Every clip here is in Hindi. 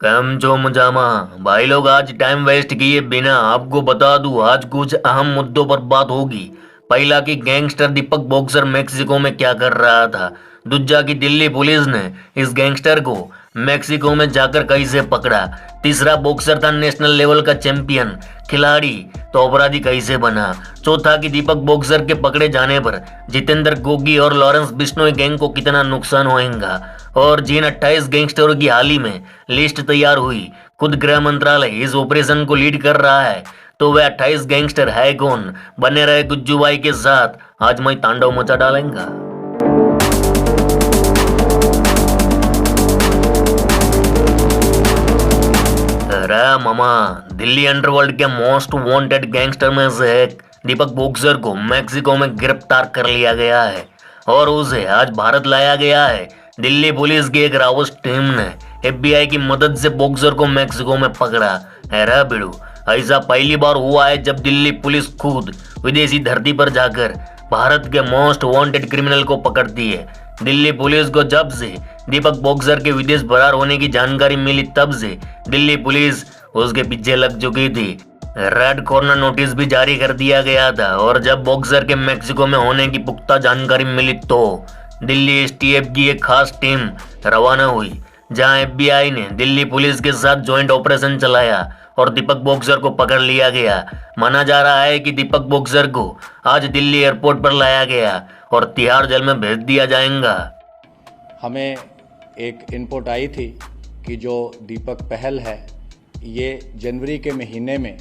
कम जो मुजामा भाई लोग आज टाइम वेस्ट किए बिना आपको बता दूं आज कुछ अहम मुद्दों पर बात होगी। पहला कि गैंगस्टर दीपक बॉक्सर मेक्सिको में क्या कर रहा था। दूजा कि दिल्ली पुलिस ने इस गैंगस्टर को मेक्सिको में जाकर कैसे पकड़ा। तीसरा बॉक्सर था नेशनल लेवल का चैंपियन खिलाड़ी तो अपराधी कैसे बना। चौथा कि दीपक बॉक्सर के पकड़े जाने पर जितेंद्र गोगी और लॉरेंस बिश्नोई गैंग को कितना नुकसान होएगा। और जिन 28 गैंगस्टरों की हाल ही में लिस्ट तैयार हुई खुद गृह मंत्रालय इस ऑपरेशन को लीड कर रहा है तो वह 28 गैंगस्टर है कौन। बने रहे गुज्जू भाई के साथ आज मैं तांडव मचा डालेंगा। अरे मामा दिल्ली अंडरवर्ल्ड के मोस्ट वांटेड गैंगस्टर में से एक दीपक बॉक्सर को मेक्सिको में गिरफ्तार कर लिया गया है और उसे आज भारत लाया गया है। दिल्ली पुलिस की एक राउस टीम ने एफबीआई की मदद से बॉक्सर को मेक्सिको में पकड़ा। अरे बिड़ू ऐसा पहली बार हुआ है जब दिल्ली पुलिस खुद विदेशी धरती पर जाकर भारत के मोस्ट वांटेड क्रिमिनल को पकड़ती है। दिल्ली पुलिस को जब से दीपक बॉक्सर के विदेश फरार होने की जानकारी मिली तब से दिल्ली पुलिस उसके पीछे लग चुकी थी। रेड कॉर्नर नोटिस भी जारी कर दिया गया था और जब बॉक्सर के मेक्सिको में होने की पुख्ता जानकारी मिली तो दिल्ली एसटीएफ की एक खास टीम रवाना हुई जहां एफबीआई ने दिल्ली पुलिस के साथ ज्वाइंट ऑपरेशन चलाया और दीपक बॉक्सर को पकड़ लिया गया। माना जा रहा है कि दीपक बॉक्सर को आज दिल्ली एयरपोर्ट पर लाया गया और तिहाड़ जेल में भेज दिया जाएगा। हमें एक इनपुट आई थी कि जो दीपक पहल है ये जनवरी के महीने में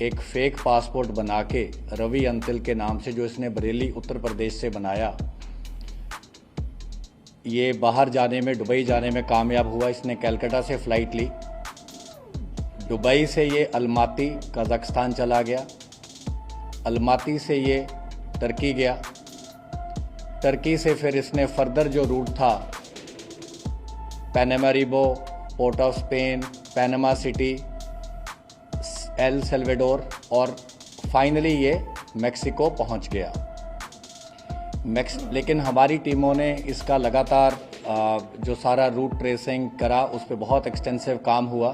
एक फेक पासपोर्ट बना के रवि अंतिल के नाम से जो इसने बरेली उत्तर प्रदेश से बनाया, ये बाहर जाने में दुबई जाने में कामयाब हुआ। इसने कलकत्ता से फ़्लाइट ली, दुबई से ये अलमाती कज़ाकिस्तान चला गया, अलमाती से ये टर्की गया, टर्की से फिर इसने फर्दर जो रूट था Paramaribo, port of Spain, Panama City, El Salvador और फाइनली ये मेक्सिको पहुंच गया। लेकिन हमारी टीमों ने इसका लगातार जो सारा रूट ट्रेसिंग करा उस पर बहुत एक्सटेंसिव काम हुआ।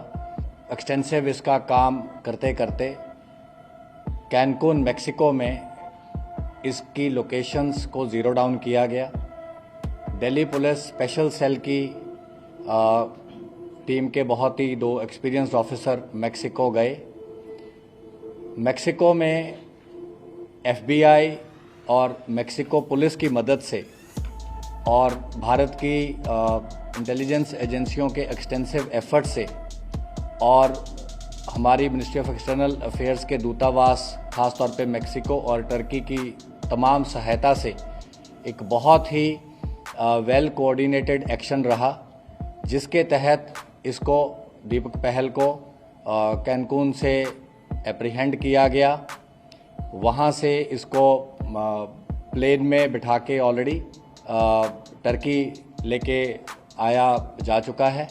एक्सटेंसिव इसका काम करते करते कैनकून मेक्सिको में इसकी लोकेशंस को ज़ीरो डाउन किया गया। दिल्ली पुलिस स्पेशल सेल की टीम के बहुत ही 2 एक्सपीरियंस्ड ऑफिसर मेक्सिको गए। मेक्सिको में एफबीआई और मेक्सिको पुलिस की मदद से और भारत की इंटेलिजेंस एजेंसियों के एक्सटेंसिव एफर्ट से और हमारी मिनिस्ट्री ऑफ एक्सटर्नल अफेयर्स के दूतावास ख़ास तौर पे मेक्सिको और टर्की की तमाम सहायता से एक बहुत ही वेल कोऑर्डिनेटेड एक्शन रहा जिसके तहत इसको दीपक पहल को कैनकून से एप्रीहेंड किया गया। वहाँ से इसको प्लेन में बिठा के ऑलरेडी टर्की लेके आया जा चुका है।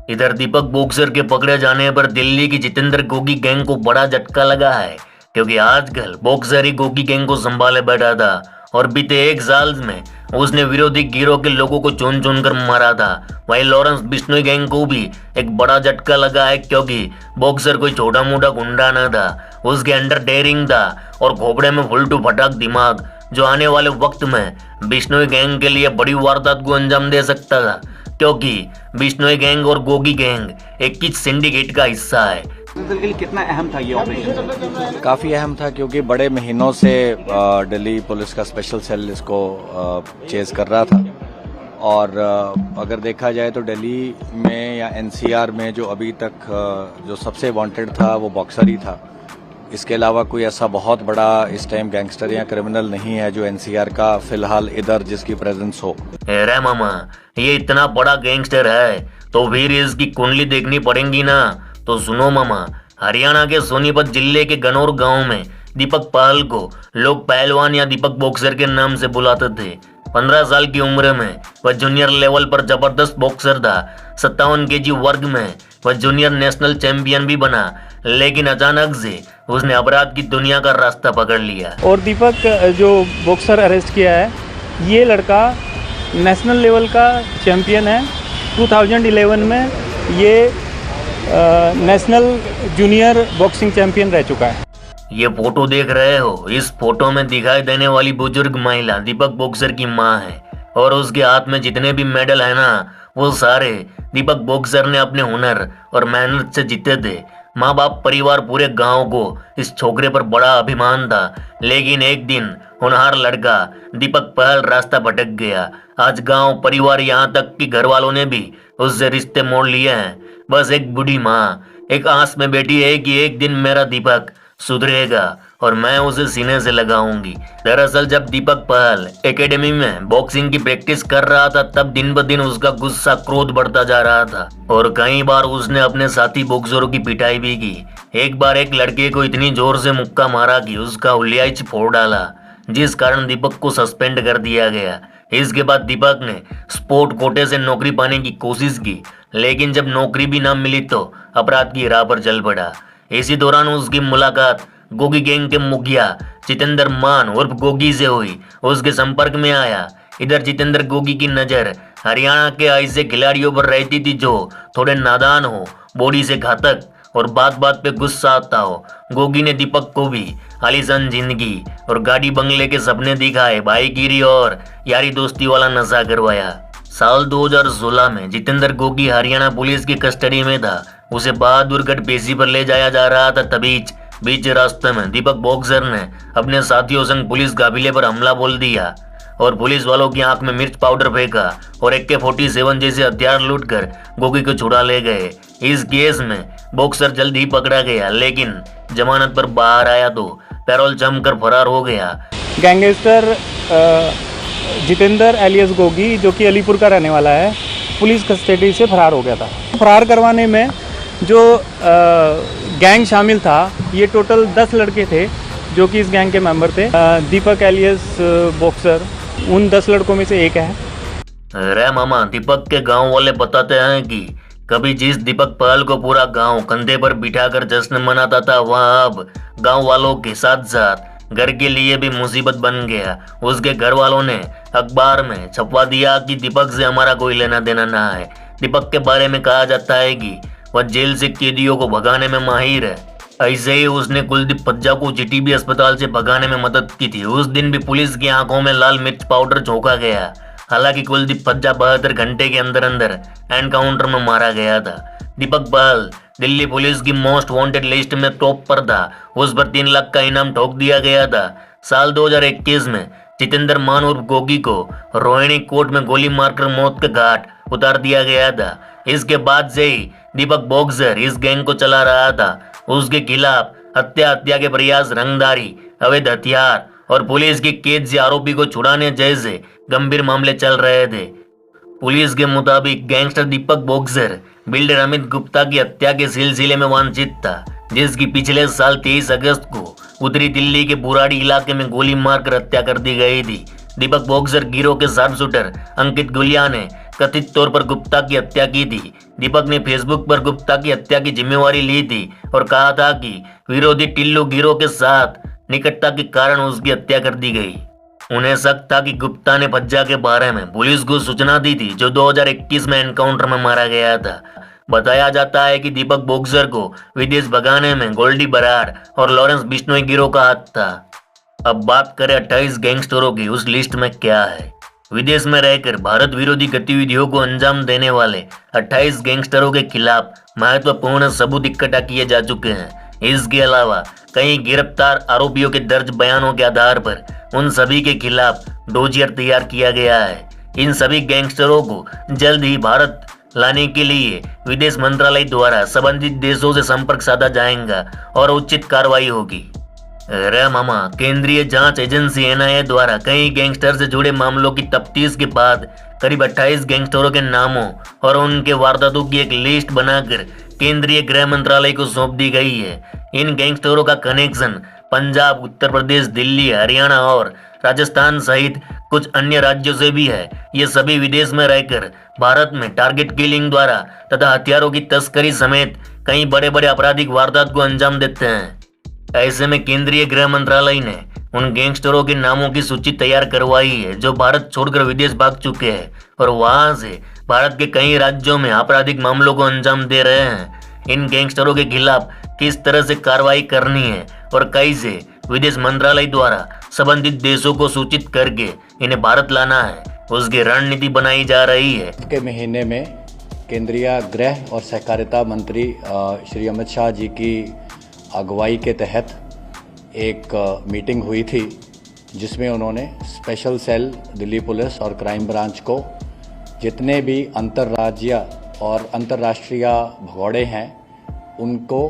इधर दीपक बॉक्सर के पकड़े जाने पर दिल्ली की जितेंद्र गोगी गैंग को बड़ा झटका लगा है क्योंकि आजकल बॉक्सर ही गोगी गैंग को संभाले बैठा था और बीते 1 साल में उसने विरोधी गिरोह के लोगों को चुन चुन कर मारा था। वहीं लॉरेंस बिश्नोई गैंग को भी एक बड़ा झटका लगा है क्योंकि बॉक्सर कोई छोटा मोटा गुंडा न था, उसके अंडर डेयरिंग था और खोपड़े में फुलटू फटाक दिमाग जो आने वाले वक्त में बिश्नोई गैंग के लिए बड़ी वारदात को अंजाम दे सकता था क्योंकि बिश्नोई गैंग और गोगी गैंग एक ही सिंडिकेट का हिस्सा है। कितना अहम था ये ऑपरेशन? काफ़ी अहम था क्योंकि बड़े महीनों से दिल्ली पुलिस का स्पेशल सेल इसको चेज़ कर रहा था और अगर देखा जाए तो दिल्ली में या एनसीआर में जो अभी तक जो सबसे वांटेड था वो बॉक्सर ही था। इसके अलावा कोई ऐसा बहुत बड़ा इस टाइम गैंगस्टर या क्रिमिनल नहीं है जो एनसीआर का फिलहाल इधर जिसकी प्रेजेंस हो। अरे मामा ये इतना बड़ा गैंगस्टर है तो फिर इसकी कुंडली देखनी पड़ेगी ना। तो सुनो मामा, हरियाणा के सोनीपत जिले के गनौर गांव में दीपक पहल को लोग पहलवान या दीपक बॉक्सर के नाम से बुलाते थे। 15 साल की उम्र में वह जूनियर लेवल पर जबरदस्त बॉक्सर था। 57 केजी वर्ग में वह जूनियर नेशनल चैंपियन भी बना, लेकिन अचानक से उसने अपराध की दुनिया का रास्ता पकड़ लिया। और दीपक जो बॉक्सर अरेस्ट किया है ये लड़का नेशनल लेवल का चैंपियन है। 2011 में ये नेशनल जूनियर बॉक्सिंग चैंपियन रह चुका है। ये फोटो देख रहे हो, इस फोटो में दिखाई देने वाली बुजुर्ग महिला दीपक बॉक्सर की माँ है और उसके हाथ में जितने भी मेडल है ना, वो सारे दीपक बॉक्सर ने अपने हुनर और मेहनत से जीते थे। माँ बाप परिवार पूरे गांव को इस छोकरे पर बड़ा अभिमान था, लेकिन एक दिन होनहार लड़का दीपक पहल रास्ता भटक गया। आज गांव परिवार यहाँ तक कि घर वालों ने भी उससे रिश्ते मोड़ लिए हैं। बस एक बूढ़ी माँ एक आस में बैठी है कि एक दिन मेरा दीपक सुधरेगा और मैं उसे सीने से लगाऊंगी। दरअसल जब दीपक पहल एकेडमी में बॉक्सिंग की प्रैक्टिस कर रहा था, तब दिन ब दिन उसका गुस्सा क्रोध बढ़ता जा रहा था और कई बार उसने अपने साथी बॉक्सरों की पिटाई भी की। एक बार एक लड़के को इतनी जोर से मुक्का मारा कि उसका हुलियाई फोड़ डाला, जिस कारण दीपक को सस्पेंड कर दिया गया। इसके बाद दीपक ने स्पोर्ट कोटे से नौकरी पाने की कोशिश की, लेकिन जब नौकरी भी न मिली तो अपराध की राह पर चल पड़ा। इसी दौरान उसकी मुलाकात गोगी गैंग के मुखिया जितेंद्र मान उर्फ गोगी से हुई। उसके संपर्क में आया। इधर जितेंद्र गोगी की नजर हरियाणा के ऐसे खिलाड़ियों पर रहती थी जो थोड़े नादान हो, बॉडी से घातक और बात बात पे गुस्सा आता हो। गोगी ने दीपक को भी आलीशान जिंदगी और गाड़ी बंगले के सपने दिखाए, भाईगिरी और यारी दोस्ती वाला नशा करवाया। साल 2016 में जितेंद्र गोगी हरियाणा पुलिस की कस्टडी में था। उसे बहादुरगढ़ पेशी पर ले जाया जा रहा था। तभी बीच रास्ते में दीपक बॉक्सर ने अपने साथियों संग पुलिस काफिले पर हमला बोल दिया और पुलिस वालों की आंख में मिर्च पाउडर फेंका और AK-47 जैसे हथियार लूटकर गोगी को छुड़ा ले गए। इस केस में बॉक्सर जल्द ही पकड़ा गया, लेकिन जमानत पर बाहर आया तो पैरोल जमकर फरार हो गया। गैंगस्टर जितेंद्र एलियस गोगी, जो कि अलीपुर का रहने वाला है, पुलिस कस्टडी से फरार हो गया था। फरार करवाने में जो गैंग शामिल था, ये टोटल 10 लड़के थे जो कि इस गैंग के मेंबर थे। दीपक एलियस बॉक्सर उन 10 लड़कों में से एक है। अरे मामा, दीपक के गांव वाले बताते हैं कि कभी जिस दीपक पहल को पूरा गांव कंधे पर बिठाकर जश्न मनाता था, वह अब गांव वालों के साथ साथ घर के लिए भी मुसीबत बन गया। उसके घर वालों ने अखबार में छपवा दिया कि दीपक से हमारा कोई लेना देना ना है। दीपक के बारे में कहा जाता है कि वह जेल से कैदियों को भगाने में माहिर है। ऐसे ही उसने कुलदीप पज्जा को जीटीबी अस्पताल से भगाने में मदद की थी। उस दिन भी पुलिस की आंखों में लाल मिर्च पाउडर झोंका गया। हालांकि कुलदीप पज्जा 72 घंटे के अंदर अंदर एनकाउंटर में मारा गया था। दीपक पहल दिल्ली पुलिस की मोस्ट वांटेड लिस्ट में टॉप पर था। उस पर 3 लाख का इनाम ठोक दिया गया था। साल 2021 में जितेंद्र मान उर्फ गोगी को रोहिणी कोर्ट में गोली मारकर मौत के घाट उतार दिया गया था। इसके बाद से ही दीपक बॉक्सर इस गैंग को चला रहा था। उसके खिलाफ हत्या के प्रयास, रंगदारी, अवैध हथियार और पुलिस की कैद से आरोपी को छुड़ाने जैसे गंभीर मामले चल रहे थे। पुलिस के मुताबिक गैंगस्टर दीपक बॉक्सर बिल्डर अमित गुप्ता की हत्या के सिलसिले में वांछित था, जिसकी पिछले साल 23 अगस्त को उत्तरी दिल्ली के बुराड़ी इलाके में गोली मारकर हत्या कर दी गई थी। दीपक बॉक्सर गिरोह के शार्प शूटर अंकित गुलिया ने कथित तौर पर गुप्ता की हत्या की थी। दीपक ने फेसबुक पर गुप्ता की हत्या की जिम्मेवारी ली थी और कहा था कि विरोधी टिल्लू गिरोह के साथ निकटता के कारण उसकी हत्या कर दी गई। उन्हें शक था कि गुप्ता ने पज्जा के बारे में पुलिस को सूचना दी थी, जो 2021 में एनकाउंटर में मारा गया था। बताया जाता है कि दीपक बॉक्सर को विदेश भगाने में गोल्डी बराड़ और लॉरेंस बिश्नोई गिरोह का हाथ था। अब बात करें 28 गैंगस्टरों की, उस लिस्ट में क्या है। विदेश में रहकर भारत विरोधी गतिविधियों को अंजाम देने वाले 28 गैंगस्टरों के खिलाफ महत्वपूर्ण सबूत इकट्ठा किए जा चुके हैं। इसके अलावा कई गिरफ्तार आरोपियों के दर्ज बयानों के आधार पर उन सभी के खिलाफ डोजियर तैयार किया गया है। इन सभी गैंगस्टरों को जल्द ही भारत लाने के लिए विदेश मंत्रालय द्वारा संबंधित देशों से संपर्क साधा जाएगा और उचित कार्रवाई होगी। अरे मामा, केंद्रीय जांच एजेंसी NIA द्वारा कई गैंगस्टर से जुड़े मामलों की तफ्तीश के बाद करीब 28 गैंगस्टरों के नामों और उनके वारदातों की एक लिस्ट बनाकर केंद्रीय गृह मंत्रालय को सौंप दी गई है। इन गैंगस्टरों का कनेक्शन पंजाब, उत्तर प्रदेश, दिल्ली, हरियाणा और राजस्थान सहित कुछ अन्य राज्यों से भी है। ये सभी विदेश में रहकर भारत में टारगेट किलिंग द्वारा तथा हथियारों की तस्करी समेत कई बड़े बड़े आपराधिक वारदात को अंजाम देते हैं। ऐसे में केंद्रीय गृह मंत्रालय ने उन गैंगस्टरों के नामों की सूची तैयार करवाई है जो भारत छोड़कर विदेश भाग चुके हैं और वहां से भारत के कई राज्यों में आपराधिक मामलों को अंजाम दे रहे हैं। इन गैंगस्टरों के खिलाफ किस तरह से कार्रवाई करनी है और कैसे विदेश मंत्रालय द्वारा संबंधित देशों को सूचित करके इन्हें भारत लाना है, उसकी रणनीति बनाई जा रही है। के महीने में केंद्रीय गृह और सहकारिता मंत्री श्री अमित शाह जी की अगुवाई के तहत एक मीटिंग हुई थी, जिसमें उन्होंने स्पेशल सेल दिल्ली पुलिस और क्राइम ब्रांच को जितने भी अंतर्राज्यीय और अंतर्राष्ट्रीय भगौड़े हैं उनको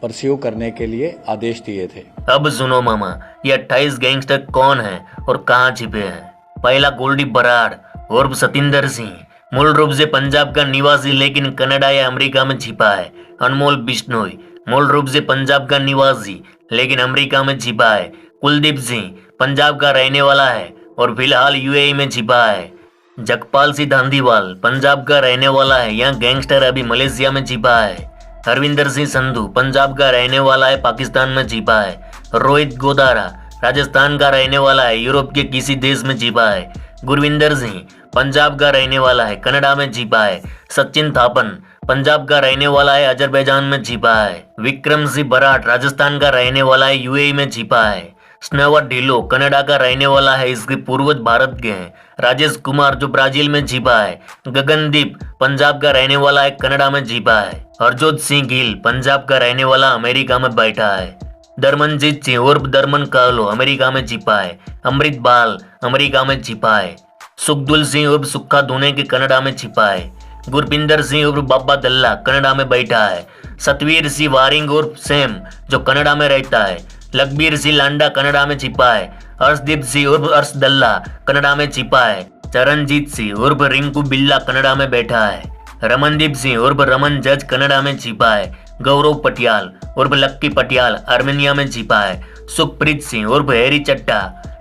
परस्यू करने के लिए आदेश दिए थे। अब सुनो मामा, ये 28 गैंगस्टर कौन है और कहाँ छिपे हैं। पहला गोल्डी बराड़ उर्फ सतिंदर सिंह, मूल रूप से पंजाब का निवासी लेकिन कनाडा या अमेरिका में छिपा है। अनमोल बिश्नोई, मूल रूप से पंजाब का निवासी लेकिन अमेरिका में छिपा है। कुलदीप सिंह पंजाब का रहने वाला है और फिलहाल यूएई में छिपा है। जगपाल सिंह धांधीवाल पंजाब का रहने वाला है, यहाँ गैंगस्टर अभी मलेशिया में छिपा है। हरविंदर सिंह संधू पंजाब का रहने वाला है, पाकिस्तान में छिपा है। रोहित गोदारा राजस्थान का रहने वाला है, यूरोप के किसी देश में छिपा है। गुरविंदर सिंह पंजाब का रहने वाला है, कनाडा में छिपा है। सचिन थापन पंजाब का रहने वाला है, अजरबैजान में छिपा है। विक्रम सिंह बराट राजस्थान का रहने वाला है, यूएई में छिपा है। स्नेवर ढिल्लो कनाडा का रहने वाला है, इसके पूर्वज भारत के हैं। राजेश कुमार जो ब्राजील में छिपा है। गगनदीप पंजाब का रहने वाला है, कनाडा में छिपा है। हरजोत सिंह गिल पंजाब का रहने वाला अमेरिका में बैठा है। दरमनजीत सिंह उर्फ दरमन कहलो अमेरिका में छिपा है। अमृत बाल अमेरिका में छिपा है। सुखदुल सिंह उर्फ सुक्खा धोने के कनाडा में छिपा है। गुरपिंदर सिंह उर्फ बाबा दल्ला कनाडा में बैठा है। सतवीर सिंह वारिंग उर्फ सैम जो कनाडा में रहता है। लखबीर सिंह लांडा कनाडा में छिपा है। हर्षदीप सिंह उर्फ हर्ष दल्ला कनाडा में छिपा है। चरणजीत सिंह उर्फ रिंकू बिल्ला कनाडा में बैठा है। रमनदीप सिंह उर्फ रमन जज कनाडा में छिपा है। गौरव पटियाल उर्फ लक्की पटियाल आर्मेनिया में छिपा है। सुखप्रीत सिंह उर्फ हैरी चट्टा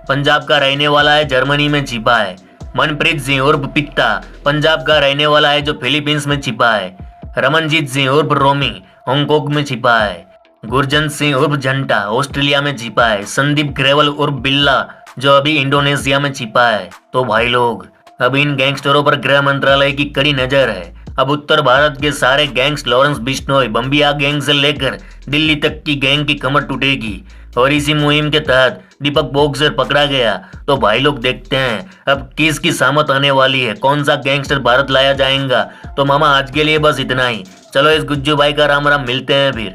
पंजाब का रहने वाला है, जर्मनी में छिपा है। मनप्रीत सिंह उर्फ पित्ता पंजाब का रहने वाला है, जो फिलीपींस में छिपा है। रमनजीत सिंह उर्फ रोमी हांगकांग में छिपा है। गुरजंत सिंह उर्फ झंटा ऑस्ट्रेलिया में छिपा है। संदीप ग्रेवल उर्फ बिल्ला जो अभी इंडोनेशिया में छिपा है। तो भाई लोग, अब इन गैंगस्टरों पर गृह मंत्रालय की कड़ी नजर है। अब उत्तर भारत के सारे गैंग्स, लॉरेंस बिश्नोई बम्बिया गैंग से लेकर दिल्ली तक की गैंग की कमर टूटेगी। और इसी मुहिम के तहत दीपक बॉक्सर पकड़ा गया। तो भाई लोग देखते हैं अब किसकी सामत आने वाली है, कौन सा गैंगस्टर भारत लाया जाएगा। तो मामा आज के लिए बस इतना ही। चलो इस गुज्जू भाई का राम राम, मिलते हैं फिर।